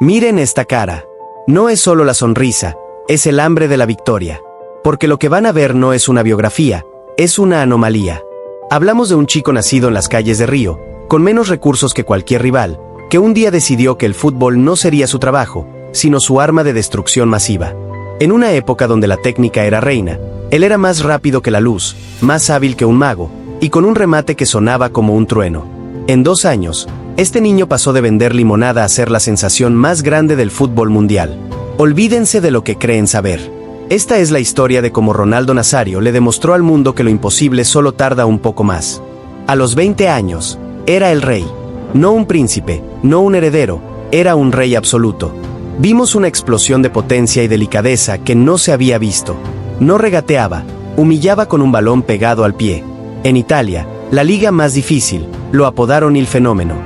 Miren esta cara. No es solo la sonrisa, es el hambre de la victoria. Porque lo que van a ver no es una biografía, es una anomalía. Hablamos de un chico nacido en las calles de Río, con menos recursos que cualquier rival, que un día decidió que el fútbol no sería su trabajo, sino su arma de destrucción masiva. En una época donde la técnica era reina, él era más rápido que la luz, más hábil que un mago, y con un remate que sonaba como un trueno. En 2 años, este niño pasó de vender limonada a ser la sensación más grande del fútbol mundial. Olvídense de lo que creen saber. Esta es la historia de cómo Ronaldo Nazario le demostró al mundo que lo imposible solo tarda un poco más. A los 20 años, era el rey. No un príncipe, no un heredero, era un rey absoluto. Vimos una explosión de potencia y delicadeza que no se había visto. No regateaba, humillaba con un balón pegado al pie. En Italia, la liga más difícil, lo apodaron el fenómeno.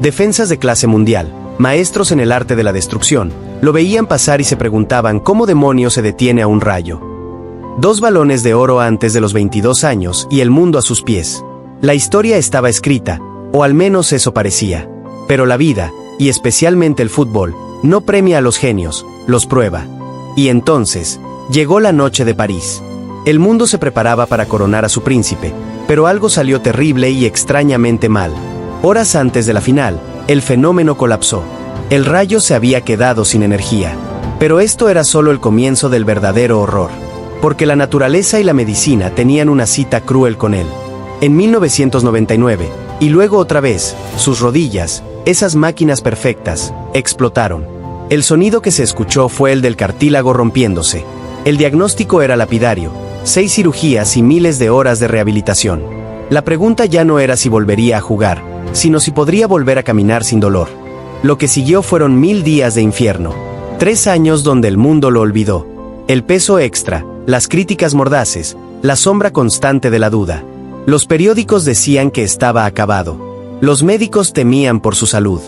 Defensas de clase mundial, maestros en el arte de la destrucción, lo veían pasar y se preguntaban cómo demonios se detiene a un rayo. 2 balones de oro antes de los 22 años y el mundo a sus pies. La historia estaba escrita, o al menos eso parecía. Pero la vida, y especialmente el fútbol, no premia a los genios, los prueba. Y entonces, llegó la noche de París. El mundo se preparaba para coronar a su príncipe, pero algo salió terrible y extrañamente mal. Horas antes de la final, el fenómeno colapsó. El Rayo se había quedado sin energía. Pero esto era solo el comienzo del verdadero horror. Porque la naturaleza y la medicina tenían una cita cruel con él. En 1999, y luego otra vez, sus rodillas, esas máquinas perfectas, explotaron. El sonido que se escuchó fue el del cartílago rompiéndose. El diagnóstico era lapidario: 6 cirugías y miles de horas de rehabilitación. La pregunta ya no era si volvería a jugar, sino si podría volver a caminar sin dolor. Lo que siguió fueron 1000 días de infierno. 3 años donde el mundo lo olvidó. El peso extra, las críticas mordaces, la sombra constante de la duda. Los periódicos decían que estaba acabado. Los médicos temían por su salud.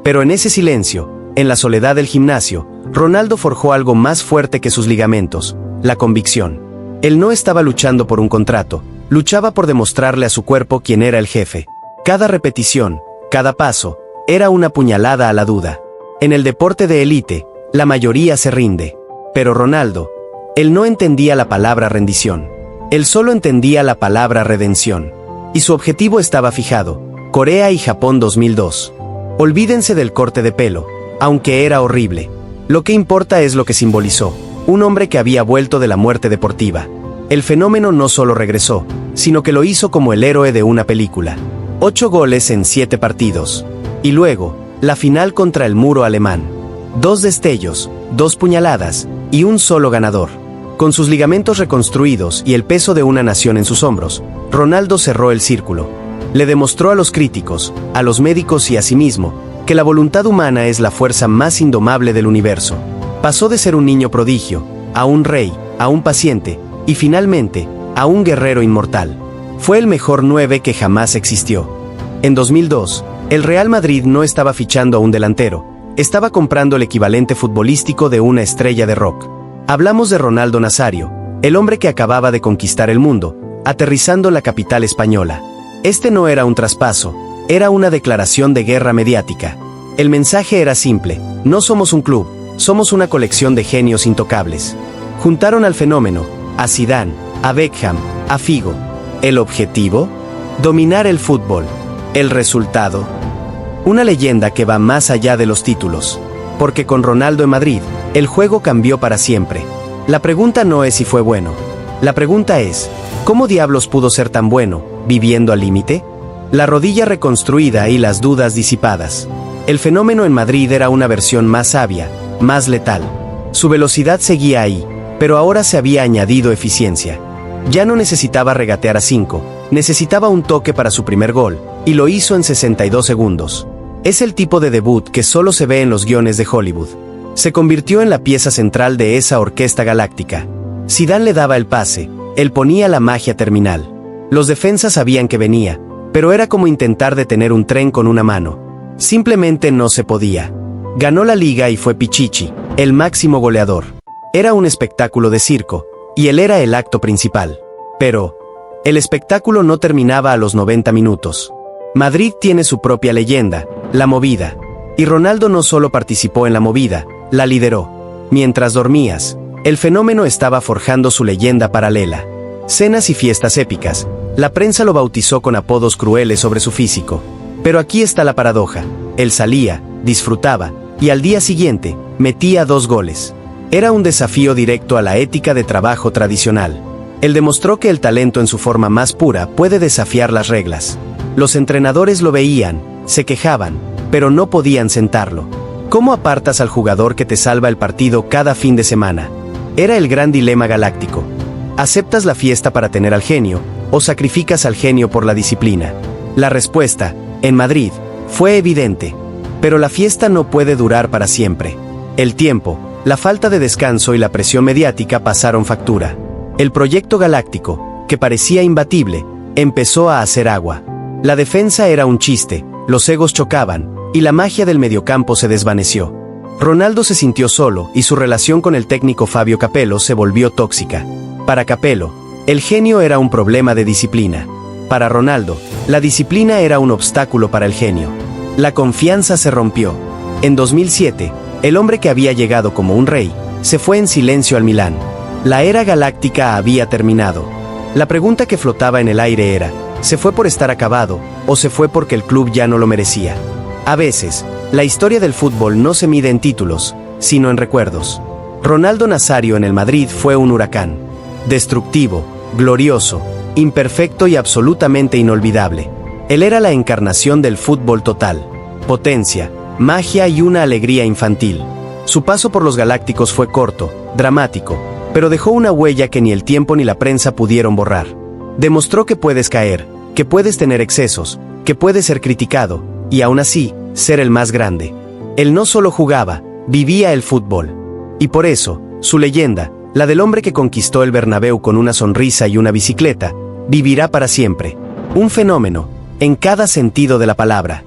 Pero en ese silencio, en la soledad del gimnasio, Ronaldo forjó algo más fuerte que sus ligamentos: la convicción. Él no estaba luchando por un contrato, luchaba por demostrarle a su cuerpo quién era el jefe. Cada repetición, cada paso, era una puñalada a la duda. En el deporte de élite, la mayoría se rinde. Pero Ronaldo, él no entendía la palabra rendición. Él solo entendía la palabra redención. Y su objetivo estaba fijado: Corea y Japón 2002. Olvídense del corte de pelo, aunque era horrible. Lo que importa es lo que simbolizó: un hombre que había vuelto de la muerte deportiva. El fenómeno no solo regresó, sino que lo hizo como el héroe de una película. 8 goles en 7 partidos. Y luego, la final contra el muro alemán. 2 destellos, 2 puñaladas, y un solo ganador. Con sus ligamentos reconstruidos y el peso de una nación en sus hombros, Ronaldo cerró el círculo. Le demostró a los críticos, a los médicos y a sí mismo, que la voluntad humana es la fuerza más indomable del universo. Pasó de ser un niño prodigio, a un rey, a un paciente, y finalmente, a un guerrero inmortal. Fue el mejor 9 que jamás existió. En 2002, el Real Madrid no estaba fichando a un delantero, estaba comprando el equivalente futbolístico de una estrella de rock. Hablamos de Ronaldo Nazario, el hombre que acababa de conquistar el mundo, aterrizando en la capital española. Este no era un traspaso, era una declaración de guerra mediática. El mensaje era simple: no somos un club, somos una colección de genios intocables. Juntaron al fenómeno, a Zidane, a Beckham, a Figo. ¿El objetivo? Dominar el fútbol. ¿El resultado? Una leyenda que va más allá de los títulos. Porque con Ronaldo en Madrid, el juego cambió para siempre. La pregunta no es si fue bueno. La pregunta es: ¿cómo diablos pudo ser tan bueno, viviendo al límite? La rodilla reconstruida y las dudas disipadas. El fenómeno en Madrid era una versión más sabia, más letal. Su velocidad seguía ahí, pero ahora se había añadido eficiencia. Ya no necesitaba regatear a 5, necesitaba un toque para su primer gol, y lo hizo en 62 segundos. Es el tipo de debut que solo se ve en los guiones de Hollywood. Se convirtió en la pieza central de esa orquesta galáctica. Zidane le daba el pase, él ponía la magia terminal. Los defensas sabían que venía, pero era como intentar detener un tren con una mano. Simplemente no se podía. Ganó la liga y fue Pichichi, el máximo goleador. Era un espectáculo de circo, y él era el acto principal. Pero el espectáculo no terminaba a los 90 minutos. Madrid tiene su propia leyenda, La Movida. Y Ronaldo no solo participó en la movida, la lideró. Mientras dormías, el fenómeno estaba forjando su leyenda paralela. Cenas y fiestas épicas, la prensa lo bautizó con apodos crueles sobre su físico. Pero aquí está la paradoja. Él salía, disfrutaba, y al día siguiente, metía 2 goles. Era un desafío directo a la ética de trabajo tradicional. Él demostró que el talento en su forma más pura puede desafiar las reglas. Los entrenadores lo veían, se quejaban, pero no podían sentarlo. ¿Cómo apartas al jugador que te salva el partido cada fin de semana? Era el gran dilema galáctico. ¿Aceptas la fiesta para tener al genio, o sacrificas al genio por la disciplina? La respuesta, en Madrid, fue evidente. Pero la fiesta no puede durar para siempre. El tiempo, la falta de descanso y la presión mediática pasaron factura. El proyecto galáctico, que parecía imbatible, empezó a hacer agua. La defensa era un chiste, los egos chocaban, y la magia del mediocampo se desvaneció. Ronaldo se sintió solo y su relación con el técnico Fabio Capello se volvió tóxica. Para Capello, el genio era un problema de disciplina. Para Ronaldo, la disciplina era un obstáculo para el genio. La confianza se rompió. En 2007, el hombre que había llegado como un rey, se fue en silencio al Milán. La era galáctica había terminado. La pregunta que flotaba en el aire era, ¿se fue por estar acabado, o se fue porque el club ya no lo merecía? A veces, la historia del fútbol no se mide en títulos, sino en recuerdos. Ronaldo Nazario en el Madrid fue un huracán. Destructivo, glorioso, imperfecto y absolutamente inolvidable. Él era la encarnación del fútbol total. Potencia, magia y una alegría infantil. Su paso por los Galácticos fue corto, dramático, pero dejó una huella que ni el tiempo ni la prensa pudieron borrar. Demostró que puedes caer, que puedes tener excesos, que puedes ser criticado, y aún así, ser el más grande. Él no solo jugaba, vivía el fútbol. Y por eso, su leyenda, la del hombre que conquistó el Bernabéu con una sonrisa y una bicicleta, vivirá para siempre. Un fenómeno, en cada sentido de la palabra.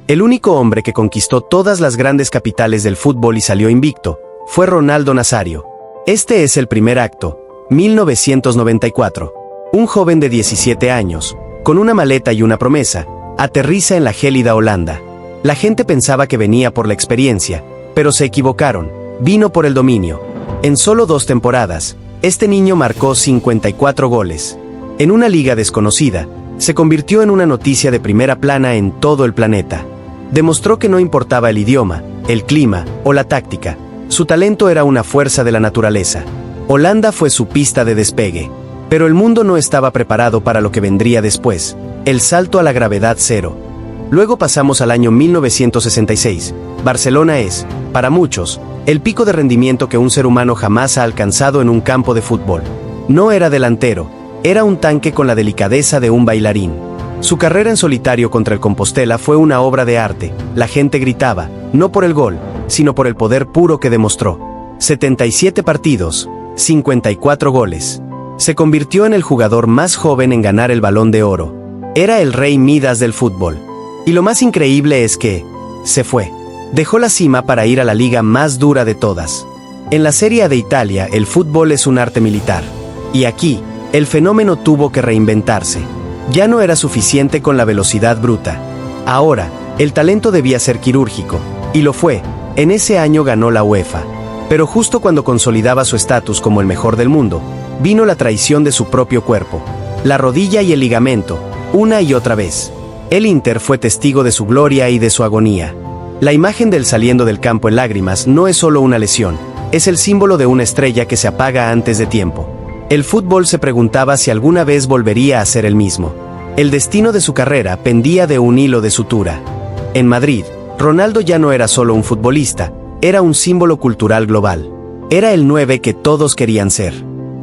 El único hombre que conquistó todas las grandes capitales del fútbol y salió invicto, fue Ronaldo Nazario. Este es el primer acto, 1994. Un joven de 17 años, con una maleta y una promesa, aterriza en la gélida Holanda. La gente pensaba que venía por la experiencia, pero se equivocaron, vino por el dominio. En solo 2 temporadas, este niño marcó 54 goles. En una liga desconocida, se convirtió en una noticia de primera plana en todo el planeta. Demostró que no importaba el idioma, el clima o la táctica, su talento era una fuerza de la naturaleza. Holanda fue su pista de despegue. Pero el mundo no estaba preparado para lo que vendría después, el salto a la gravedad cero. Luego pasamos al año 1966. Barcelona es, para muchos, el pico de rendimiento que un ser humano jamás ha alcanzado en un campo de fútbol. No era delantero, era un tanque con la delicadeza de un bailarín. Su carrera en solitario contra el Compostela fue una obra de arte. La gente gritaba, no por el gol, sino por el poder puro que demostró. 77 partidos, 54 goles. Se convirtió en el jugador más joven en ganar el Balón de Oro. Era el rey Midas del fútbol. Y lo más increíble es que, se fue. Dejó la cima para ir a la liga más dura de todas. En la Serie A de Italia, el fútbol es un arte militar. Y aquí, el fenómeno tuvo que reinventarse. Ya no era suficiente con la velocidad bruta. Ahora, el talento debía ser quirúrgico. Y lo fue. En ese año ganó la UEFA. Pero justo cuando consolidaba su estatus como el mejor del mundo, vino la traición de su propio cuerpo. La rodilla y el ligamento, una y otra vez. El Inter fue testigo de su gloria y de su agonía. La imagen del saliendo del campo en lágrimas no es solo una lesión, es el símbolo de una estrella que se apaga antes de tiempo. El fútbol se preguntaba si alguna vez volvería a ser el mismo. El destino de su carrera pendía de un hilo de sutura. En Madrid, Ronaldo ya no era solo un futbolista, era un símbolo cultural global. Era el 9 que todos querían ser.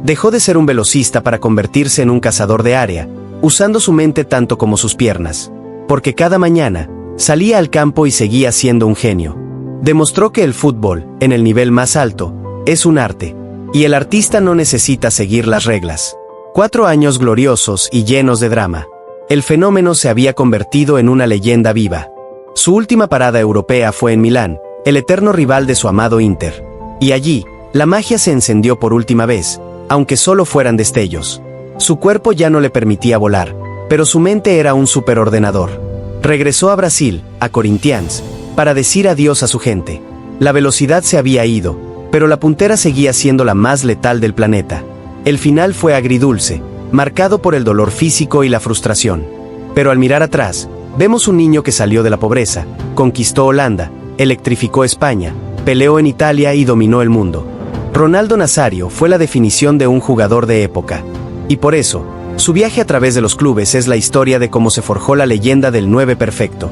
Dejó de ser un velocista para convertirse en un cazador de área, usando su mente tanto como sus piernas. Porque cada mañana, salía al campo y seguía siendo un genio. Demostró que el fútbol, en el nivel más alto, es un arte. Y el artista no necesita seguir las reglas. 4 años gloriosos y llenos de drama. El fenómeno se había convertido en una leyenda viva. Su última parada europea fue en Milán, el eterno rival de su amado Inter. Y allí, la magia se encendió por última vez, aunque solo fueran destellos. Su cuerpo ya no le permitía volar, pero su mente era un superordenador. Regresó a Brasil, a Corinthians, para decir adiós a su gente. La velocidad se había ido, pero la puntera seguía siendo la más letal del planeta. El final fue agridulce, marcado por el dolor físico y la frustración. Pero al mirar atrás, vemos un niño que salió de la pobreza, conquistó Holanda, electrificó España, peleó en Italia y dominó el mundo. Ronaldo Nazario fue la definición de un jugador de época. Y por eso, su viaje a través de los clubes es la historia de cómo se forjó la leyenda del 9 perfecto.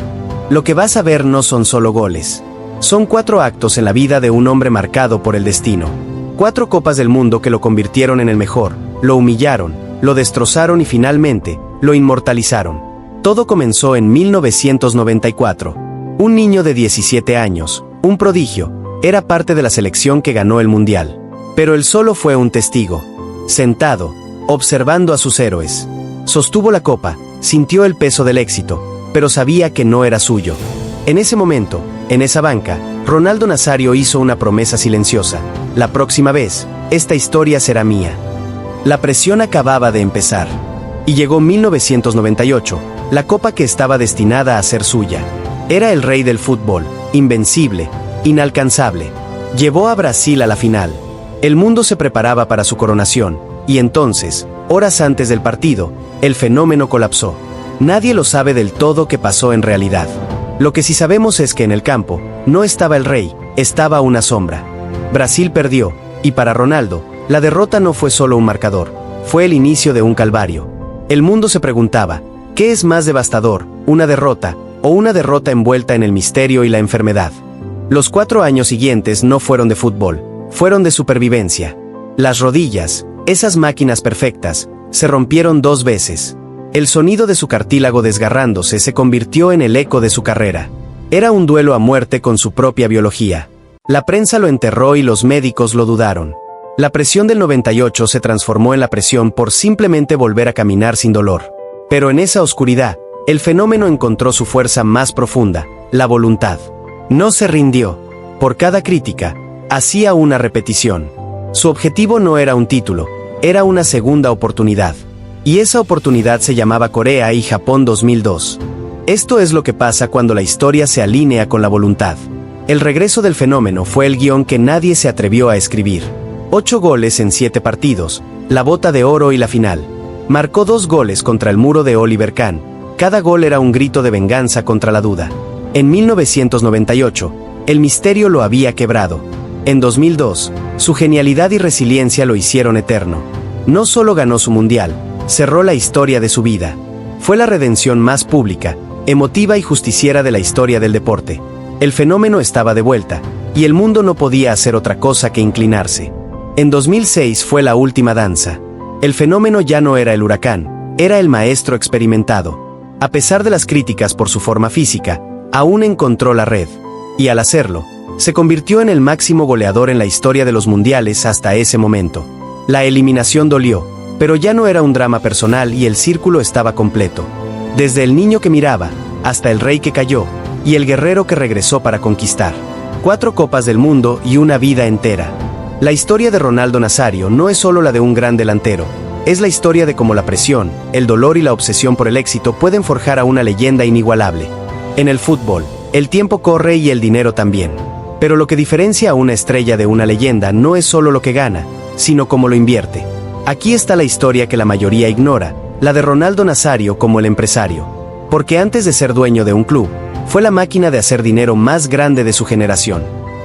Lo que vas a ver no son solo goles. Son 4 actos en la vida de un hombre marcado por el destino. 4 copas del mundo que lo convirtieron en el mejor, lo humillaron, lo destrozaron y finalmente, lo inmortalizaron. Todo comenzó en 1994. Un niño de 17 años, un prodigio, era parte de la selección que ganó el Mundial. Pero él solo fue un testigo. Sentado, observando a sus héroes. Sostuvo la copa, sintió el peso del éxito, pero sabía que no era suyo. En ese momento, en esa banca, Ronaldo Nazario hizo una promesa silenciosa. La próxima vez, esta historia será mía. La presión acababa de empezar. Y llegó 1998, la copa que estaba destinada a ser suya. Era el rey del fútbol, invencible, inalcanzable. Llevó a Brasil a la final. El mundo se preparaba para su coronación, y entonces, horas antes del partido, el fenómeno colapsó. Nadie lo sabe del todo qué pasó en realidad. Lo que sí sabemos es que en el campo, no estaba el rey, estaba una sombra. Brasil perdió, y para Ronaldo, la derrota no fue solo un marcador, fue el inicio de un calvario. El mundo se preguntaba, ¿qué es más devastador, una derrota, o una derrota envuelta en el misterio y la enfermedad? Los 4 años siguientes no fueron de fútbol, fueron de supervivencia. Las rodillas, esas máquinas perfectas, se rompieron 2 veces. El sonido de su cartílago desgarrándose se convirtió en el eco de su carrera. Era un duelo a muerte con su propia biología. La prensa lo enterró y los médicos lo dudaron. La presión del 98 se transformó en la presión por simplemente volver a caminar sin dolor. Pero en esa oscuridad, el fenómeno encontró su fuerza más profunda, la voluntad. No se rindió. Por cada crítica, hacía una repetición. Su objetivo no era un título, era una segunda oportunidad. Y esa oportunidad se llamaba Corea y Japón 2002. Esto es lo que pasa cuando la historia se alinea con la voluntad. El regreso del fenómeno fue el guión que nadie se atrevió a escribir. 8 goles en 7 partidos, la bota de oro y la final. Marcó 2 goles contra el muro de Oliver Kahn. Cada gol era un grito de venganza contra la duda. En 1998, el misterio lo había quebrado. En 2002, su genialidad y resiliencia lo hicieron eterno. No solo ganó su mundial, cerró la historia de su vida. Fue la redención más pública, emotiva y justiciera de la historia del deporte. El fenómeno estaba de vuelta, y el mundo no podía hacer otra cosa que inclinarse. En 2006 fue la última danza. El fenómeno ya no era el huracán, era el maestro experimentado. A pesar de las críticas por su forma física, aún encontró la red. Y al hacerlo, se convirtió en el máximo goleador en la historia de los mundiales hasta ese momento. La eliminación dolió, pero ya no era un drama personal y el círculo estaba completo. Desde el niño que miraba, hasta el rey que cayó, y el guerrero que regresó para conquistar. 4 copas del mundo y una vida entera. La historia de Ronaldo Nazario no es solo la de un gran delantero, es la historia de cómo la presión, el dolor y la obsesión por el éxito pueden forjar a una leyenda inigualable. En el fútbol, el tiempo corre y el dinero también. Pero lo que diferencia a una estrella de una leyenda no es solo lo que gana, sino cómo lo invierte. Aquí está la historia que la mayoría ignora, la de Ronaldo Nazario como el empresario. Porque antes de ser dueño de un club, fue la máquina de hacer dinero más grande de su generación.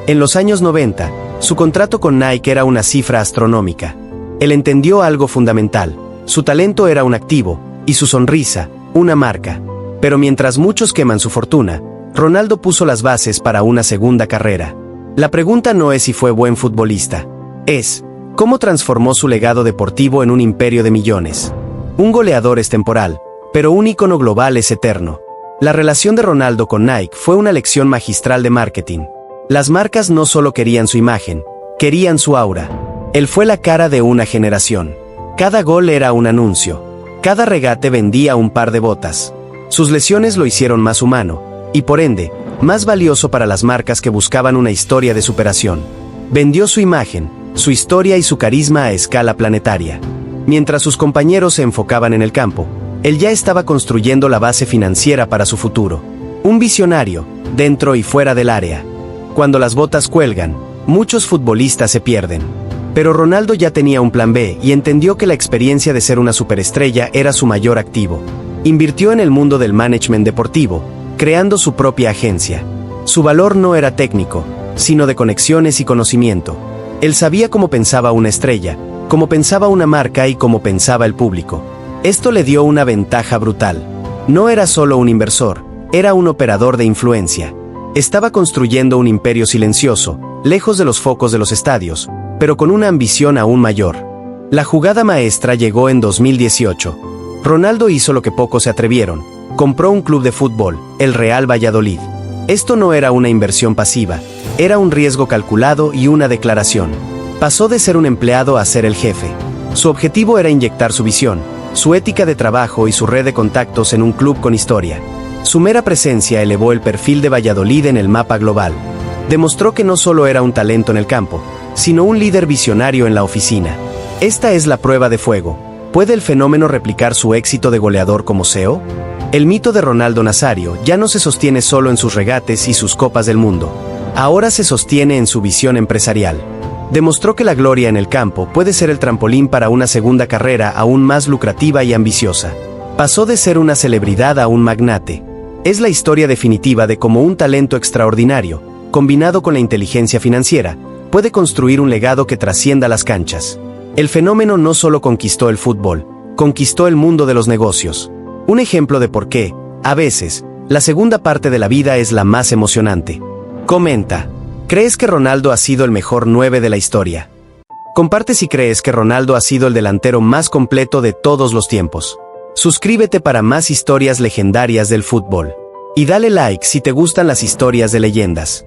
En los años 90, su contrato con Nike era una cifra astronómica. Él entendió algo fundamental: su talento era un activo, y su sonrisa, una marca. Pero mientras muchos queman su fortuna, Ronaldo puso las bases para una segunda carrera. La pregunta no es si fue buen futbolista. Es, ¿cómo transformó su legado deportivo en un imperio de millones? Un goleador es temporal, pero un ícono global es eterno. La relación de Ronaldo con Nike fue una lección magistral de marketing. Las marcas no solo querían su imagen, querían su aura. Él fue la cara de una generación. Cada gol era un anuncio. Cada regate vendía un par de botas. Sus lesiones lo hicieron más humano, y por ende, más valioso para las marcas que buscaban una historia de superación. Vendió su imagen, su historia y su carisma a escala planetaria. Mientras sus compañeros se enfocaban en el campo, él ya estaba construyendo la base financiera para su futuro. Un visionario, dentro y fuera del área. Cuando las botas cuelgan, muchos futbolistas se pierden. Pero Ronaldo ya tenía un plan B y entendió que la experiencia de ser una superestrella era su mayor activo. Invirtió en el mundo del management deportivo, creando su propia agencia. Su valor no era técnico, sino de conexiones y conocimiento. Él sabía cómo pensaba una estrella, cómo pensaba una marca y cómo pensaba el público. Esto le dio una ventaja brutal. No era solo un inversor, era un operador de influencia. Estaba construyendo un imperio silencioso, lejos de los focos de los estadios, pero con una ambición aún mayor. La jugada maestra llegó en 2018. Ronaldo hizo lo que pocos se atrevieron. Compró un club de fútbol, el Real Valladolid. Esto no era una inversión pasiva, era un riesgo calculado y una declaración. Pasó de ser un empleado a ser el jefe. Su objetivo era inyectar su visión, su ética de trabajo y su red de contactos en un club con historia. Su mera presencia elevó el perfil de Valladolid en el mapa global. Demostró que no solo era un talento en el campo, sino un líder visionario en la oficina. Esta es la prueba de fuego. ¿Puede el fenómeno replicar su éxito de goleador como CEO? El mito de Ronaldo Nazario ya no se sostiene solo en sus regates y sus copas del mundo. Ahora se sostiene en su visión empresarial. Demostró que la gloria en el campo puede ser el trampolín para una segunda carrera aún más lucrativa y ambiciosa. Pasó de ser una celebridad a un magnate. Es la historia definitiva de cómo un talento extraordinario, combinado con la inteligencia financiera, puede construir un legado que trascienda las canchas. El fenómeno no solo conquistó el fútbol, conquistó el mundo de los negocios. Un ejemplo de por qué, a veces, la segunda parte de la vida es la más emocionante. Comenta. ¿Crees que Ronaldo ha sido el mejor 9 de la historia? Comparte si crees que Ronaldo ha sido el delantero más completo de todos los tiempos. Suscríbete para más historias legendarias del fútbol. Y dale like si te gustan las historias de leyendas.